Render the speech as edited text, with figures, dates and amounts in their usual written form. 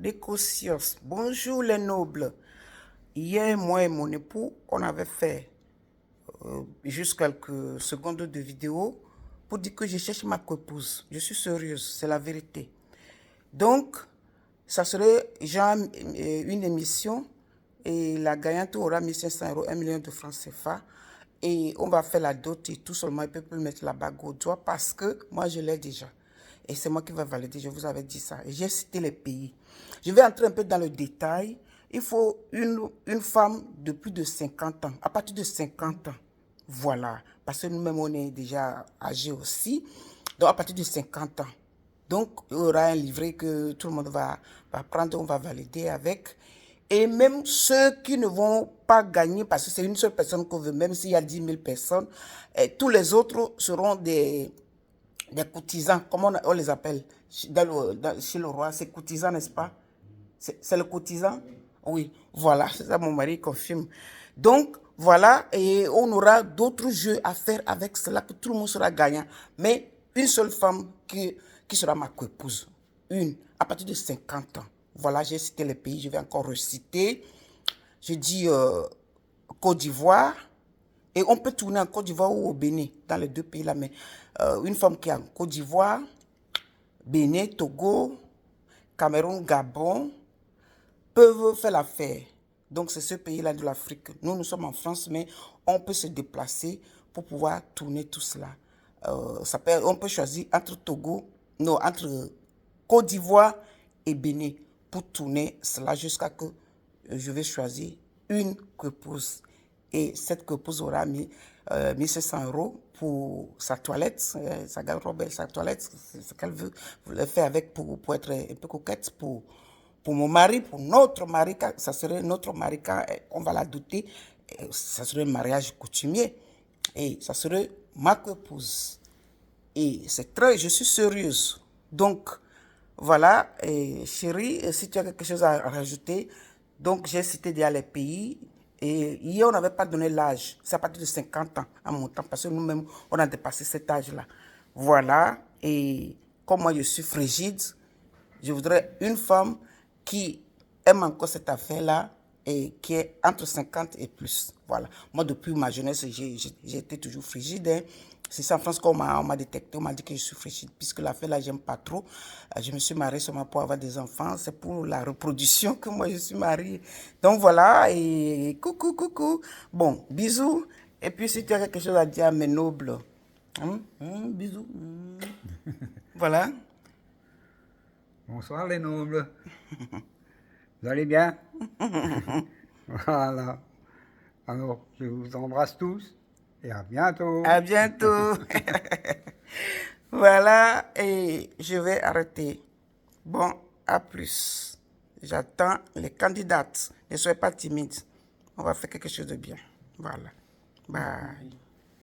des consciences. Bonjour les nobles. Hier, moi et mon époux, on avait fait juste quelques secondes de vidéo pour dire que je cherche ma coépouse. Je suis sérieuse, c'est la vérité. Donc, ça serait genre une émission et la gagnante aura 1500 €, 1 million de francs CFA. Et on va faire la dot et tout seulement, il peut plus mettre la bague au doigt parce que moi, je l'ai déjà. Et c'est moi qui vais valider, je vous avais dit ça. J'ai cité les pays. Je vais entrer un peu dans le détail. Il faut une femme de plus de 50 ans, à partir de 50 ans. Voilà, parce que nous-mêmes, on est déjà âgés aussi. Donc, à partir de 50 ans. Donc, il y aura un livret que tout le monde va prendre, on va valider avec. Et même ceux qui ne vont pas gagner, parce que c'est une seule personne qu'on veut, même s'il y a 10 000 personnes, tous les autres seront des courtisans, comment on les appelle chez le roi, c'est courtisans, n'est-ce pas? C'est le courtisan? Oui, voilà, c'est ça, mon mari confirme. Donc, voilà, et on aura d'autres jeux à faire avec cela, que tout le monde sera gagnant. Mais une seule femme qui sera ma coépouse. Une, à partir de 50 ans. Voilà, j'ai cité les pays, je vais encore reciter. Je dis Côte d'Ivoire. Et on peut tourner en Côte d'Ivoire ou au Bénin, dans les deux pays là. Mais une femme qui est en Côte d'Ivoire, Bénin, Togo, Cameroun, Gabon, peuvent faire l'affaire. Donc c'est ce pays-là de l'Afrique. Nous sommes en France, mais on peut se déplacer pour pouvoir tourner tout cela. On peut choisir entre entre Côte d'Ivoire et Bénin pour tourner cela jusqu'à que je vais choisir une coépouse. Et cette coépouse aura mis 1500 € pour sa toilette, sa garde-robe et sa toilette, ce qu'elle veut le faire avec pour être un peu coquette pour mon mari, pour notre mari, ça serait notre mari quand on va la doter, ça serait un mariage coutumier et ça serait ma coépouse. Et je suis sérieuse. Donc, voilà, et chérie, si tu as quelque chose à rajouter, donc j'ai cité déjà les pays. Et hier, on n'avait pas donné l'âge. C'est à partir de 50 ans à mon temps, parce que nous-mêmes, on a dépassé cet âge-là. Voilà, et comme moi, je suis frigide, je voudrais une femme qui aime encore cette affaire-là et qui est entre 50 et plus. Voilà. Moi, depuis ma jeunesse, j'ai été toujours frigide. Hein. C'est ça en France qu'on m'a détecté, on m'a dit que je suis frigide. Puisque l'affaire-là, j'aime pas trop. Je me suis mariée seulement pour avoir des enfants. C'est pour la reproduction que moi, je suis mariée. Donc voilà, et coucou, coucou. Bon, bisous. Et puis, si tu as quelque chose à dire à mes nobles, bisous. Voilà. Bonsoir les nobles. Vous allez bien? Voilà. Alors, je vous embrasse tous et à bientôt. À bientôt. Voilà, et je vais arrêter. Bon, à plus. J'attends les candidates. Ne soyez pas timides. On va faire quelque chose de bien. Voilà. Bye.